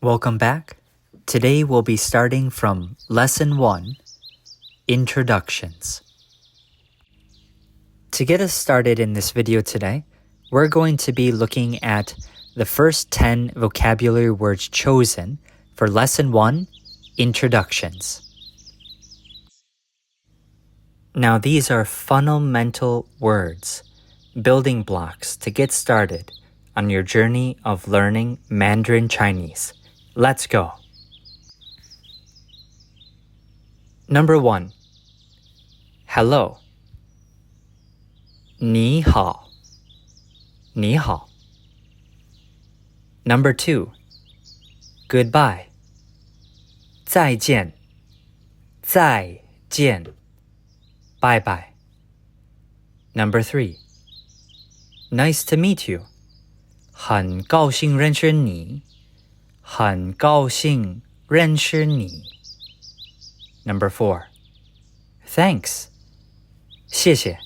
Welcome back. Today we'll be starting from Lesson 1, Introductions. To get us started in this video today, we're going to be looking at the first 10 vocabulary words chosen for Lesson 1, Introductions. Now these are fundamental words, building blocks to get started on your journey of learning Mandarin Chinese. Let's go. Number 1. Hello. 你好. 你好. Number 2. Goodbye. 再见. 再见. Bye bye. Number 3. Nice to meet you. 很高兴认识你。很高兴认识你。Number 4. Thanks. 谢谢。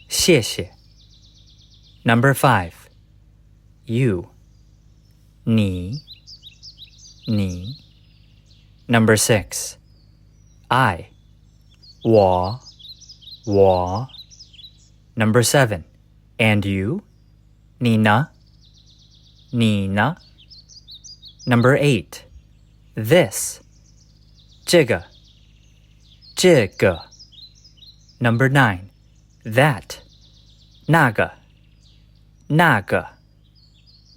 谢谢。Number 5. You. 你。你。Number 6. I. 我。我。Number 7. And you? 你呢？你呢？ Number 8. This. 这个。这个。Number 9. That. 那个。那个。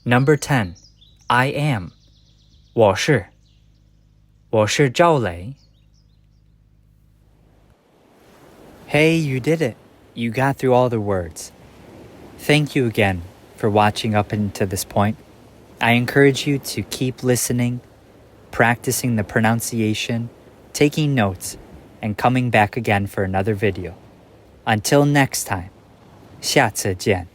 Number 10. I am. 我是。我是赵雷。Hey, you did it. You got through all the words. Thank you again for watching up until this point. I encourage you to keep listening, practicing the pronunciation, taking notes, and coming back again for another video. Until next time, 下次见.